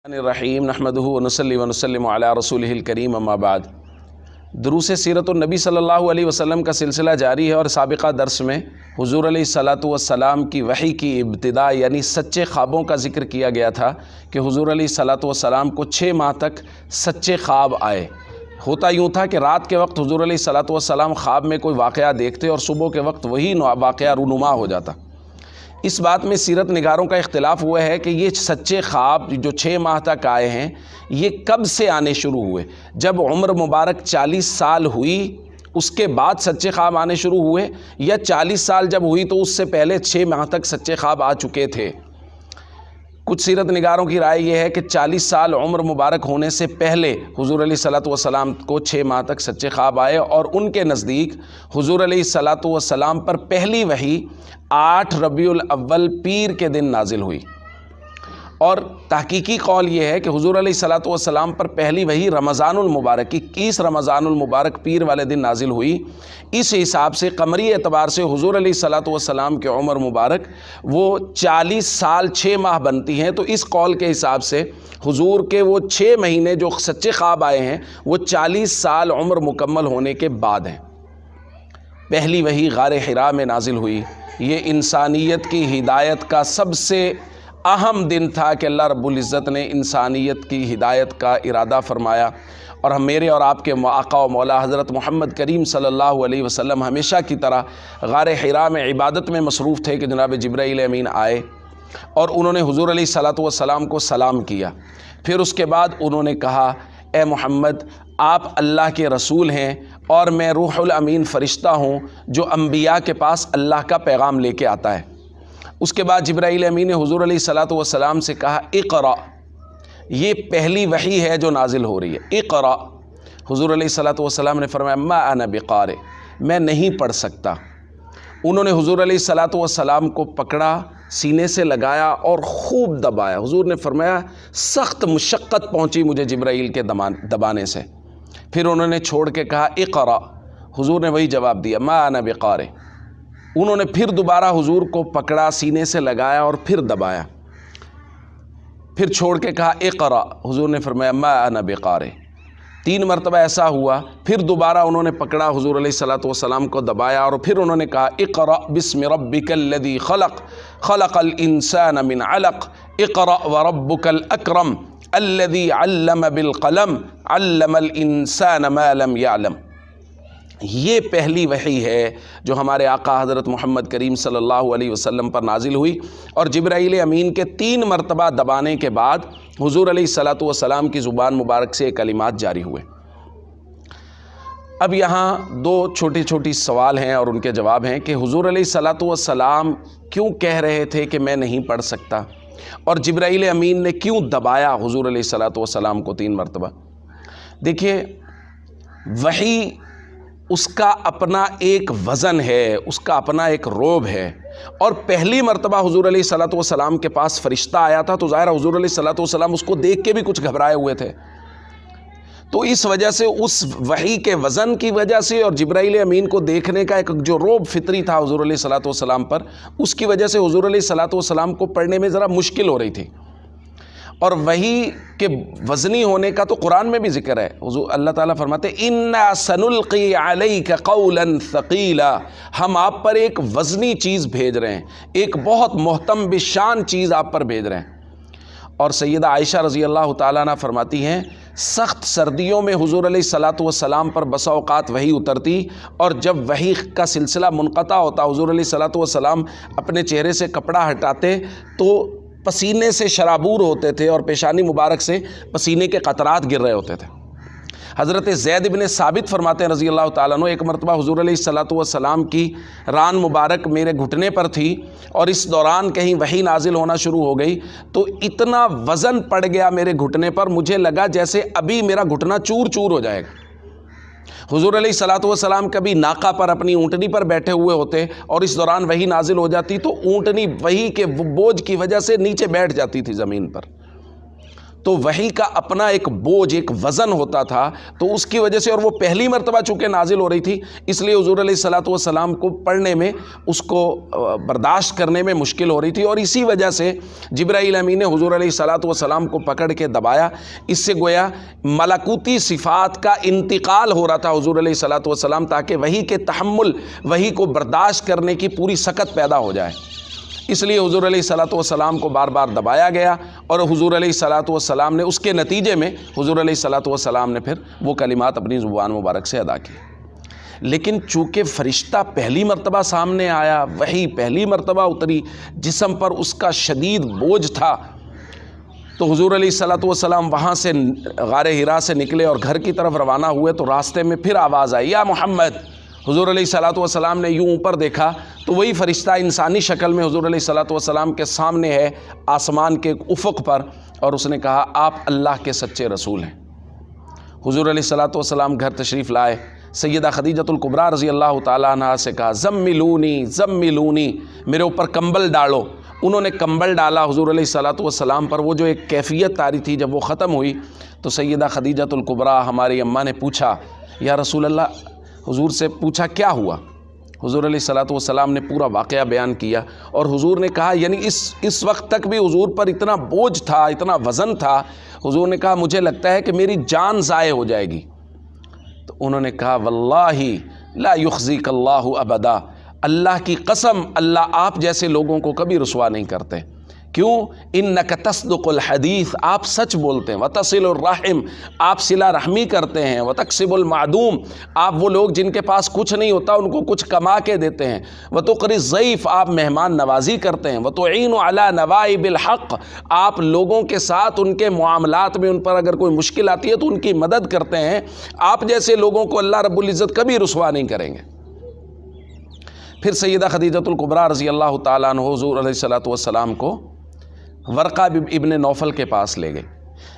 الرحیم نحمدہ ونصلی ونسلم علی رسولہ الکریم اما بعد۔ دروس سیرت النبی صلی اللہ علیہ وسلم کا سلسلہ جاری ہے اور سابقہ درس میں حضور علیہ الصلاۃ والسلام کی وحی کی ابتدا یعنی سچے خوابوں کا ذکر کیا گیا تھا کہ حضور علیہ الصلاۃ والسلام کو 6 ماہ تک سچے خواب آئے۔ ہوتا یوں تھا کہ رات کے وقت حضور علیہ الصلاۃ والسلام خواب میں کوئی واقعہ دیکھتے اور صبح کے وقت وہی واقعہ رونما ہو جاتا۔ اس بات میں سیرت نگاروں کا اختلاف ہوا ہے کہ یہ سچے خواب جو 6 ماہ تک آئے ہیں یہ کب سے آنے شروع ہوئے؟ جب عمر مبارک 40 سال ہوئی اس کے بعد سچے خواب آنے شروع ہوئے، یا 40 سال جب ہوئی تو اس سے پہلے 6 ماہ تک سچے خواب آ چکے تھے؟ کچھ سیرت نگاروں کی رائے یہ ہے کہ 40 سال عمر مبارک ہونے سے پہلے حضور علیہ الصلاۃ والسلام کو 6 ماہ تک سچے خواب آئے، اور ان کے نزدیک حضور علیہ الصلاۃ والسلام پر پہلی وحی 8 ربیع الاول پیر کے دن نازل ہوئی، اور تحقیقی قول یہ ہے کہ حضور علیہ الصلاۃ والسلام پر پہلی وحی رمضان المبارک 21 رمضان المبارک پیر والے دن نازل ہوئی۔ اس حساب سے قمری اعتبار سے حضور علیہ الصلاۃ والسلام کی عمر مبارک وہ 40 سال 6 ماہ بنتی ہیں، تو اس قول کے حساب سے حضور کے وہ 6 مہینے جو سچے خواب آئے ہیں وہ 40 سال عمر مکمل ہونے کے بعد ہیں۔ پہلی وحی غار حرا میں نازل ہوئی۔ یہ انسانیت کی ہدایت کا سب سے اہم دن تھا کہ اللہ رب العزت نے انسانیت کی ہدایت کا ارادہ فرمایا، اور میرے اور آپ کے آقا و مولا حضرت محمد کریم صلی اللہ علیہ وسلم ہمیشہ کی طرح غار حرا میں عبادت میں مصروف تھے کہ جناب جبرائیل امین آئے اور انہوں نے حضور علیہ الصلاۃ والسلام کو سلام کیا۔ پھر اس کے بعد انہوں نے کہا، اے محمد آپ اللہ کے رسول ہیں اور میں روح الامین فرشتہ ہوں جو انبیاء کے پاس اللہ کا پیغام لے کے آتا ہے۔ اس کے بعد جبرائیل امین نے حضور علیہ الصلاۃ والسلام سے کہا، اقرأ، یہ پہلی وحی ہے جو نازل ہو رہی ہے، اقرأ۔ حضور علیہ الصلاۃ والسلام نے فرمایا، ما انا بقارئ، میں نہیں پڑھ سکتا۔ انہوں نے حضور علیہ الصلاۃ والسلام کو پکڑا، سینے سے لگایا اور خوب دبایا۔ حضور نے فرمایا سخت مشقت پہنچی مجھے جبرائیل کے دبانے سے۔ پھر انہوں نے چھوڑ کے کہا، اقرأ۔ حضور نے وہی جواب دیا، ما انا بقارئ۔ انہوں نے پھر دوبارہ حضور کو پکڑا، سینے سے لگایا اور پھر دبایا، پھر چھوڑ کے کہا، اقرأ۔ حضور نے فرمایا، ما انا بقارئ۔ 3 مرتبہ ایسا ہوا، پھر دوبارہ انہوں نے پکڑا حضور علیہ الصلاۃ والسلام کو دبایا، اور پھر انہوں نے کہا، اقرأ بسم ربک الذی خلق خلق الانسان من علق اقرأ وربک الاکرم الذی علم بالقلم علم الانسان ما لم یعلم۔ یہ پہلی وحی ہے جو ہمارے آقا حضرت محمد کریم صلی اللہ علیہ وسلم پر نازل ہوئی، اور جبرائیل امین کے 3 مرتبہ دبانے کے بعد حضور علیہ الصلاۃ والسلام کی زبان مبارک سے یہ کلمات جاری ہوئے۔ اب یہاں 2 چھوٹی چھوٹی سوال ہیں اور ان کے جواب ہیں کہ حضور علیہ الصلاۃ والسلام کیوں کہہ رہے تھے کہ میں نہیں پڑھ سکتا، اور جبرائیل امین نے کیوں دبایا حضور علیہ الصلاۃ والسلام کو 3 مرتبہ؟ دیکھیے، وحی اس کا اپنا ایک وزن ہے، اس کا اپنا ایک روب ہے، اور پہلی مرتبہ حضور علیہ الصلاۃ والسلام کے پاس فرشتہ آیا تھا تو ظاہر حضور علیہ الصلاۃ والسلام اس کو دیکھ کے بھی کچھ گھبرائے ہوئے تھے، تو اس وجہ سے اس وحی کے وزن کی وجہ سے اور جبرائیل امین کو دیکھنے کا ایک جو روب فطری تھا حضور علیہ الصلاۃ والسلام پر، اس کی وجہ سے حضور علیہ الصلاۃ والسلام کو پڑھنے میں ذرا مشکل ہو رہی تھی۔ اور وحی کے وزنی ہونے کا تو قرآن میں بھی ذکر ہے، حضور اللہ تعالیٰ فرماتے ہیں، اِنَّا سَنُلْقِي عَلَيْكَ قَوْلًا ثَقِيلًا، ہم آپ پر ایک وزنی چیز بھیج رہے ہیں، ایک بہت محتم بشان چیز آپ پر بھیج رہے ہیں۔ اور سیدہ عائشہ رضی اللہ تعالیٰ عنہ فرماتی ہیں، سخت سردیوں میں حضور علیہ الصلاۃ والسلام پر بسا اوقات وحی اترتی، اور جب وحی کا سلسلہ منقطع ہوتا حضور علیہ الصلاۃ والسلام اپنے چہرے سے کپڑا ہٹاتے تو پسینے سے شرابور ہوتے تھے اور پیشانی مبارک سے پسینے کے قطرات گر رہے ہوتے تھے۔ حضرت زید بن ثابت فرماتے ہیں رضی اللہ تعالیٰ عنہ، ایک مرتبہ حضور علیہ الصلاۃ والسلام کی ران مبارک میرے گھٹنے پر تھی، اور اس دوران کہیں وحی نازل ہونا شروع ہو گئی تو اتنا وزن پڑ گیا میرے گھٹنے پر، مجھے لگا جیسے ابھی میرا گھٹنا چور چور ہو جائے گا۔ حضور علیہ الصلاۃ والسلام کبھی ناقہ پر اپنی اونٹنی پر بیٹھے ہوئے ہوتے اور اس دوران وحی نازل ہو جاتی تو اونٹنی وحی کے بوجھ کی وجہ سے نیچے بیٹھ جاتی تھی زمین پر، تو وحی کا اپنا ایک بوجھ، ایک وزن ہوتا تھا، تو اس کی وجہ سے، اور وہ پہلی مرتبہ چونکہ نازل ہو رہی تھی، اس لیے حضور علیہ الصلوۃ والسلام کو پڑھنے میں، اس کو برداشت کرنے میں مشکل ہو رہی تھی، اور اسی وجہ سے جبرائیل امین نے حضور علیہ الصلوۃ والسلام کو پکڑ کے دبایا۔ اس سے گویا ملکوتی صفات کا انتقال ہو رہا تھا حضور علیہ الصلوۃ والسلام، تاکہ وحی کے تحمل، وحی کو برداشت کرنے کی پوری سکت پیدا ہو جائے۔ اس لیے حضور علیہ الصلوۃ والسلام کو بار بار دبایا گیا، اور حضور علیہ الصلوۃ والسلام نے اس کے نتیجے میں حضور علیہ الصلوۃ والسلام نے پھر وہ کلمات اپنی زبان مبارک سے ادا کی۔ لیکن چونکہ فرشتہ پہلی مرتبہ سامنے آیا، وحی پہلی مرتبہ اتری، جسم پر اس کا شدید بوجھ تھا، تو حضور علیہ الصلوۃ والسلام وہاں سے غار حرا سے نکلے اور گھر کی طرف روانہ ہوئے، تو راستے میں پھر آواز آئی، یا محمد۔ حضور علیہ الصلوۃ والسلام نے یوں اوپر دیکھا تو وہی فرشتہ انسانی شکل میں حضور علیہ الصلوۃ والسلام کے سامنے ہے، آسمان کے افق پر، اور اس نے کہا، آپ اللہ کے سچے رسول ہیں۔ حضور علیہ الصلوۃ والسلام گھر تشریف لائے، سیدہ خدیجۃ الکبریٰ رضی اللہ تعالیٰ عنہا سے کہا، زملونی زملونی، میرے اوپر کمبل ڈالو۔ انہوں نے کمبل ڈالا حضور علیہ الصلوۃ والسلام پر۔ وہ جو ایک کیفیت طاری تھی، جب وہ ختم ہوئی تو سیدہ خدیجۃ الکبریٰ ہماری اماں نے پوچھا، یا رسول اللہ، حضور سے پوچھا کیا ہوا؟ حضور علیہ الصلوۃ والسلام نے پورا واقعہ بیان کیا، اور حضور نے کہا، یعنی اس وقت تک بھی حضور پر اتنا بوجھ تھا، اتنا وزن تھا، حضور نے کہا، مجھے لگتا ہے کہ میری جان ضائع ہو جائے گی۔ تو انہوں نے کہا، واللہ لا یخزیک اللہ ابدا، اللہ کی قسم، اللہ آپ جیسے لوگوں کو کبھی رسوا نہیں کرتے۔ کیوں؟ انک تصدق الحدیث، آپ سچ بولتے ہیں، وتصل الرحم، آپ صلہ رحمی کرتے ہیں، وتکسب المعدوم، آپ وہ لوگ جن کے پاس کچھ نہیں ہوتا ان کو کچھ کما کے دیتے ہیں، وتقری الضیف، آپ مہمان نوازی کرتے ہیں، وتعین علی نوائب الحق، آپ لوگوں کے ساتھ ان کے معاملات میں ان پر اگر کوئی مشکل آتی ہے تو ان کی مدد کرتے ہیں۔ آپ جیسے لوگوں کو اللہ رب العزت کبھی رسوا نہیں کریں گے۔ پھر سیدہ خدیجۃ الکبریٰ رضی اللہ تعالیٰ عنہ حضور علیہ الصلوۃ والسلام کو ورقہ ابن نوفل کے پاس لے گئے۔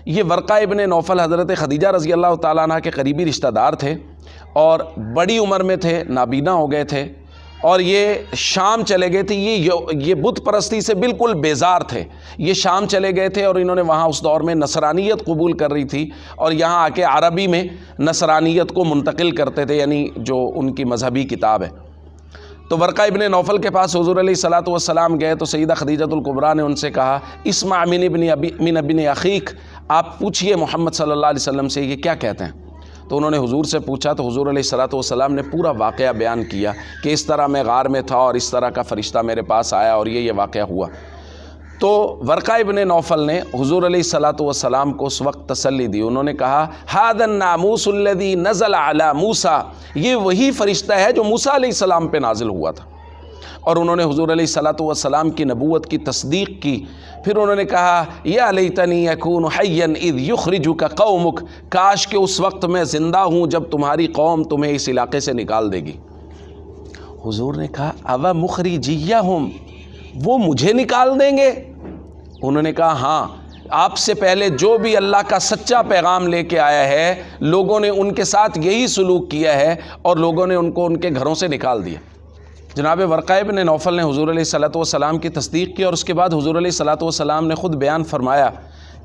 یہ ورقہ ابن نوفل حضرت خدیجہ رضی اللہ تعالیٰ عنہ کے قریبی رشتہ دار تھے، اور بڑی عمر میں تھے، نابینا ہو گئے تھے، اور یہ شام چلے گئے تھے۔ یہ بت پرستی سے بالکل بیزار تھے۔ یہ شام چلے گئے تھے، اور انہوں نے وہاں اس دور میں نصرانیت قبول کر رہی تھی، اور یہاں آ کے عربی میں نصرانیت کو منتقل کرتے تھے، یعنی جو ان کی مذہبی کتاب ہے۔ تو ورقہ ابن نوفل کے پاس حضور علیہ الصلوۃ والسلام گئے، تو سیدہ خدیجۃ الکبریٰ نے ان سے کہا، اسمع من ابن اخیک، آپ پوچھئے محمد صلی اللہ علیہ وسلم سے یہ کیا کہتے ہیں۔ تو انہوں نے حضور سے پوچھا، تو حضور علیہ الصلوۃ والسلام نے پورا واقعہ بیان کیا کہ اس طرح میں غار میں تھا، اور اس طرح کا فرشتہ میرے پاس آیا، اور یہ واقعہ ہوا۔ تو ورقہ ابن نوفل نے حضور علیہ الصلوۃ والسلام کو اس وقت تسلی دی۔ انہوں نے کہا، ھذا الناموس الذی نزل علی موسیٰ، یہ وہی فرشتہ ہے جو موسیٰ علیہ السلام پہ نازل ہوا تھا۔ اور انہوں نے حضور علیہ الصلوۃ والسلام کی نبوت کی تصدیق کی۔ پھر انہوں نے کہا، یا لیتنی اکون حیا اذ یخرجک قومک، کاش کہ اس وقت میں زندہ ہوں جب تمہاری قوم تمہیں اس علاقے سے نکال دے گی۔ حضور نے کہا، اوا مخرجیہم، وہ مجھے نکال دیں گے؟ انہوں نے کہا، ہاں، آپ سے پہلے جو بھی اللہ کا سچا پیغام لے کے آیا ہے، لوگوں نے ان کے ساتھ یہی سلوک کیا ہے، اور لوگوں نے ان کو ان کے گھروں سے نکال دیا۔ جناب ورقہ ابن نوفل نے حضور علیہ الصلوۃ والسلام کی تصدیق کی، اور اس کے بعد حضور علیہ الصلوۃ والسلام نے خود بیان فرمایا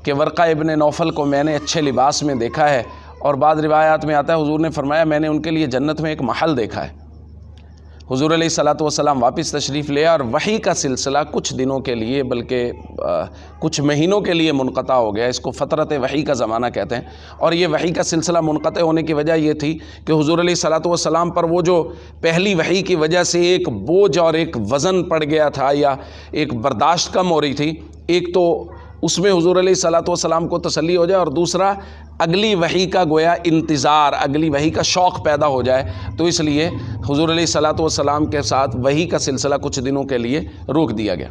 کہ ورقہ ابن نوفل کو میں نے اچھے لباس میں دیکھا ہے، اور بعض روایات میں آتا ہے حضور نے فرمایا، میں نے ان کے لیے جنت میں ایک محل دیکھا ہے۔ حضور علیہ الصلوۃ والسلام واپس تشریف لے، اور وحی کا سلسلہ کچھ دنوں کے لیے، بلکہ کچھ مہینوں کے لیے منقطع ہو گیا۔ اس کو فترت وحی کا زمانہ کہتے ہیں، اور یہ وحی کا سلسلہ منقطع ہونے کی وجہ یہ تھی کہ حضور علیہ الصلوۃ والسلام پر وہ جو پہلی وحی کی وجہ سے ایک بوجھ اور ایک وزن پڑ گیا تھا، یا ایک برداشت کم ہو رہی تھی، ایک تو اس میں حضور علیہ الصلوۃ والسلام کو تسلی ہو جائے، اور دوسرا اگلی وحی کا گویا انتظار، اگلی وحی کا شوق پیدا ہو جائے، تو اس لیے حضور علیہ الصلوۃ والسلام کے ساتھ وحی کا سلسلہ کچھ دنوں کے لیے روک دیا گیا۔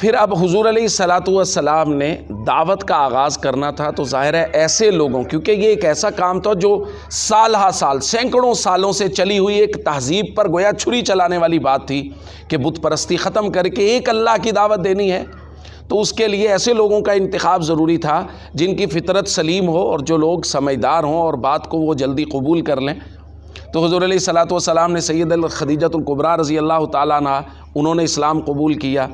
پھر اب حضور علیہ الصلوۃ والسلام نے دعوت کا آغاز کرنا تھا، تو ظاہر ہے ایسے لوگوں، کیونکہ یہ ایک ایسا کام تھا جو سال ہا سال، سینکڑوں سالوں سے چلی ہوئی ایک تہذیب پر گویا چھری چلانے والی بات تھی کہ بت پرستی ختم کر کے ایک اللہ کی دعوت دینی ہے، تو اس کے لیے ایسے لوگوں کا انتخاب ضروری تھا جن کی فطرت سلیم ہو، اور جو لوگ سمجھدار ہوں اور بات کو وہ جلدی قبول کر لیں۔ تو حضور علیہ الصلوۃ والسلام نے سید خدیجۃ الکبریٰ رضی اللہ تعالیٰ عنہ، انہوں نے اسلام قبول کیا۔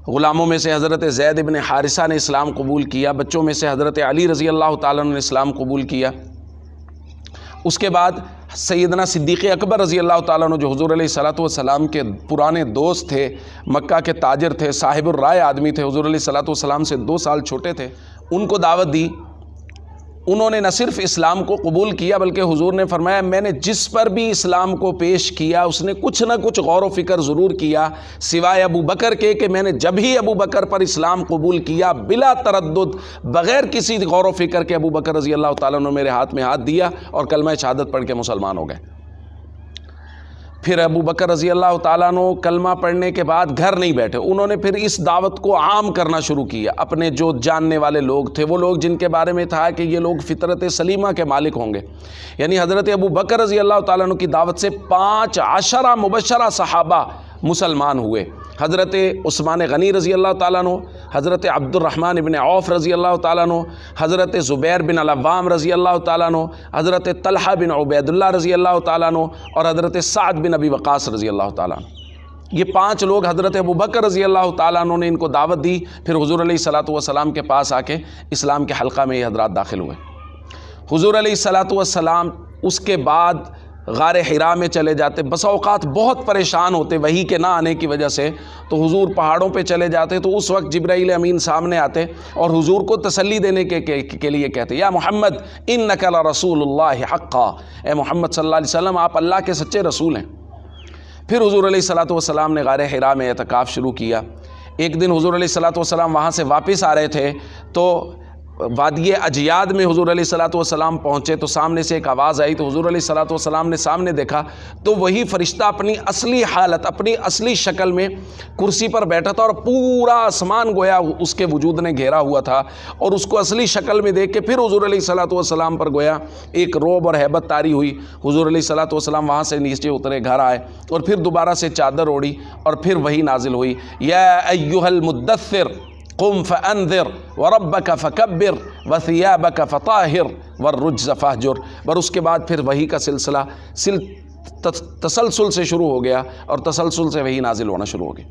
غلاموں میں سے حضرت زید بن حارثہ نے اسلام قبول کیا، بچوں میں سے حضرت علی رضی اللہ تعالیٰ عنہ نے اسلام قبول کیا۔ اس کے بعد سیدنا صدیق اکبر رضی اللہ تعالیٰ عنہ جو حضور علیہ الصلوۃ والسلام کے پرانے دوست تھے، مکہ کے تاجر تھے، صاحب الرائے آدمی تھے، حضور علیہ الصلوۃ والسلام سے 2 سال چھوٹے تھے، ان کو دعوت دی۔ انہوں نے نہ صرف اسلام کو قبول کیا بلکہ حضور نے فرمایا میں نے جس پر بھی اسلام کو پیش کیا اس نے کچھ نہ کچھ غور و فکر ضرور کیا، سوائے ابو بکر کے کہ میں نے جب ہی ابو بکر پر اسلام قبول کیا بلا تردد، بغیر کسی غور و فکر کے ابو بکر رضی اللہ تعالیٰ نے میرے ہاتھ میں ہاتھ دیا اور کلمہ شہادت پڑھ کے مسلمان ہو گئے۔ پھر ابو بکر رضی اللہ تعالیٰ عنہ کلمہ پڑھنے کے بعد گھر نہیں بیٹھے، انہوں نے پھر اس دعوت کو عام کرنا شروع کیا۔ اپنے جو جاننے والے لوگ تھے، وہ لوگ جن کے بارے میں تھا کہ یہ لوگ فطرت سلیمہ کے مالک ہوں گے، یعنی حضرت ابو بکر رضی اللہ تعالیٰ عنہ کی دعوت سے 15 مبشرہ صحابہ مسلمان ہوئے۔ حضرت عثمان غنی رضی اللہ تعالیٰ عنہ، حضرت عبد الرحمن بن عوف رضی اللہ تعالیٰ عنہ، حضرت زبیر بن العوام رضی اللہ تعالیٰ عنہ، حضرت طلحہ بن عبید اللہ رضی اللہ تعالیٰ عنہ اور حضرت سعد بن ابی وقاص رضی اللہ تعالیٰ عنہ۔ یہ 5 لوگ حضرت ابو بکر رضی اللہ تعالیٰ عنہ نے ان کو دعوت دی، پھر حضور علیہ الصلوۃ والسلام کے پاس آ کے اسلام کے حلقہ میں یہ حضرات داخل ہوئے۔ حضور علیہ الصلوۃ والسلام اس کے بعد غار حرا میں چلے جاتے، بسا اوقات بہت پریشان ہوتے وحی کے نہ آنے کی وجہ سے، تو حضور پہاڑوں پہ چلے جاتے، تو اس وقت جبرائیل امین سامنے آتے اور حضور کو تسلی دینے کے لیے کہتے یا محمد انک لرسول اللہ حقا، اے محمد صلی اللہ علیہ وسلم آپ اللہ کے سچے رسول ہیں۔ پھر حضور علیہ الصلوۃ والسلام نے غار حرا میں اعتکاف شروع کیا۔ ایک دن حضور علیہ الصلوۃ والسلام وہاں سے واپس آ رہے تھے تو وادی اجیاد میں حضور علیہ الصلوۃ والسلام پہنچے تو سامنے سے ایک آواز آئی، تو حضور علیہ الصلوۃ والسلام نے سامنے دیکھا تو وہی فرشتہ اپنی اصلی حالت، اپنی اصلی شکل میں کرسی پر بیٹھا تھا اور پورا آسمان گویا اس کے وجود نے گھیرا ہوا تھا، اور اس کو اصلی شکل میں دیکھ کے پھر حضور علیہ الصلوۃ والسلام پر گویا ایک رعب اور ہیبت طاری ہوئی۔ حضور علیہ الصلوۃ والسلام وہاں سے نیچے اترے، گھر آئے اور پھر دوبارہ سے چادر اوڑھی اور پھر وہی نازل ہوئی یا ایھا المدثر قم فانذر وربک فکبر وثیابک فطاہر والرجز فاہجر۔ اور اس کے بعد پھر وحی کا سلسلہ تسلسل سے شروع ہو گیا اور تسلسل سے وحی نازل ہونا شروع ہو گئی۔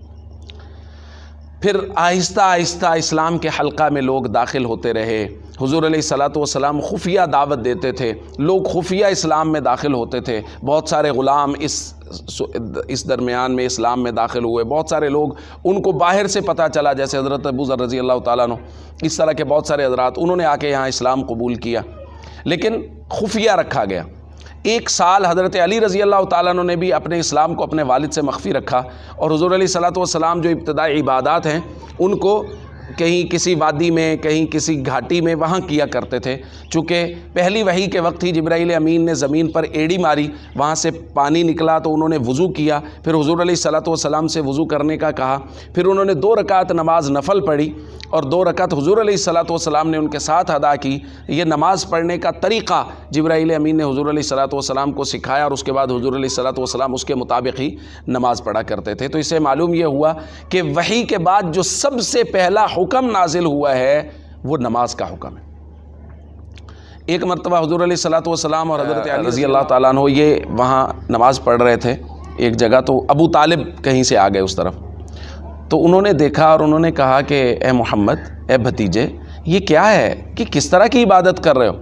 پھر آہستہ آہستہ اسلام کے حلقہ میں لوگ داخل ہوتے رہے۔ حضور علیہ الصلوۃ والسلام خفیہ دعوت دیتے تھے، لوگ خفیہ اسلام میں داخل ہوتے تھے، بہت سارے غلام اس درمیان میں اسلام میں داخل ہوئے، بہت سارے لوگ ان کو باہر سے پتہ چلا، جیسے حضرت ابو ذر رضی اللہ تعالیٰ عنہ، اس طرح کے بہت سارے حضرات انہوں نے آ کے یہاں اسلام قبول کیا، لیکن خفیہ رکھا گیا۔ 1 سال حضرت علی رضی اللہ تعالیٰ عنہ نے بھی اپنے اسلام کو اپنے والد سے مخفی رکھا، اور حضور علیہ الصلوۃ والسلام جو ابتدائی عبادات ہیں ان کو کہیں کسی وادی میں، کہیں کسی گھاٹی میں وہاں کیا کرتے تھے، چونکہ پہلی وحی کے وقت ہی جبرائیل امین نے زمین پر ایڑی ماری، وہاں سے پانی نکلا تو انہوں نے وضو کیا، پھر حضور علیہ الصلوۃ والسلام سے وضو کرنے کا کہا، پھر انہوں نے 2 رکعت نماز نفل پڑھی اور 2 رکعت حضور علیہ الصلوۃ والسلام نے ان کے ساتھ ادا کی۔ یہ نماز پڑھنے کا طریقہ جبرائیل امین نے حضور علیہ الصلوۃ والسلام کو سکھایا، اور اس کے بعد حضور علیہ الصلوۃ والسلام اس کے مطابق ہی نماز پڑھا کرتے تھے۔ تو اسے معلوم یہ ہوا کہ وحی کے بعد جو سب سے پہلا حکم نازل ہوا ہے وہ نماز کا حکم ہے۔ ایک مرتبہ حضور علیہ الصلوۃ والسلام اور حضرت علی رضی اللہ تعالیٰ عنہ یہ وہاں نماز پڑھ رہے تھے ایک جگہ، تو ابو طالب کہیں سے آ گئے اس طرف، تو انہوں نے دیکھا اور انہوں نے کہا کہ اے محمد، اے بھتیجے، یہ کیا ہے کہ کس طرح کی عبادت کر رہے ہو؟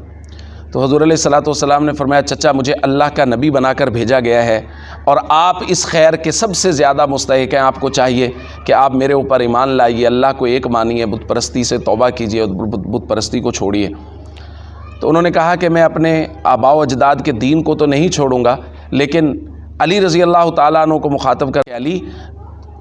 تو حضور علیہ الصلوۃ والسلام نے فرمایا چچا مجھے اللہ کا نبی بنا کر بھیجا گیا ہے اور آپ اس خیر کے سب سے زیادہ مستحق ہیں، آپ کو چاہیے کہ آپ میرے اوپر ایمان لائیے، اللہ کو ایک مانیے، بت پرستی سے توبہ کیجیے اور بت پرستی کو چھوڑیے۔ تو انہوں نے کہا کہ میں اپنے آباء و اجداد کے دین کو تو نہیں چھوڑوں گا، لیکن علی رضی اللہ تعالیٰ عنہ کو مخاطب کر کے علی،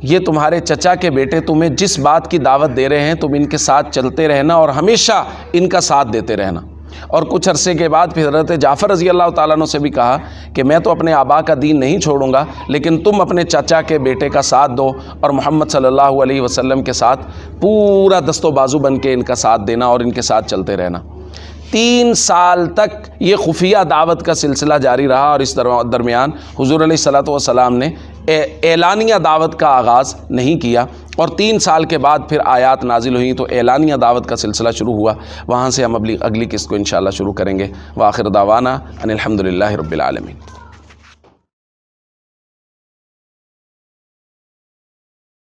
یہ تمہارے چچا کے بیٹے تمہیں جس بات کی دعوت دے رہے ہیں تم ان کے ساتھ چلتے رہنا اور ہمیشہ ان کا ساتھ دیتے رہنا۔ اور کچھ عرصے کے بعد پھر حضرت جعفر رضی اللہ تعالیٰ عنہ سے بھی کہا کہ میں تو اپنے آبا کا دین نہیں چھوڑوں گا، لیکن تم اپنے چچا کے بیٹے کا ساتھ دو اور محمد صلی اللہ علیہ وسلم کے ساتھ پورا دست و بازو بن کے ان کا ساتھ دینا اور ان کے ساتھ چلتے رہنا۔ 3 سال تک یہ خفیہ دعوت کا سلسلہ جاری رہا، اور اس درمیان حضور علیہ الصلوۃ والسلام نے اعلانیہ دعوت کا آغاز نہیں کیا، اور 3 سال کے بعد پھر آیات نازل ہوئیں تو اعلانیہ دعوت کا سلسلہ شروع ہوا۔ وہاں سے ہم اگلی قسط کو انشاءاللہ شروع کریں گے۔ وآخر دعوانا ان الحمدللہ رب العالمین۔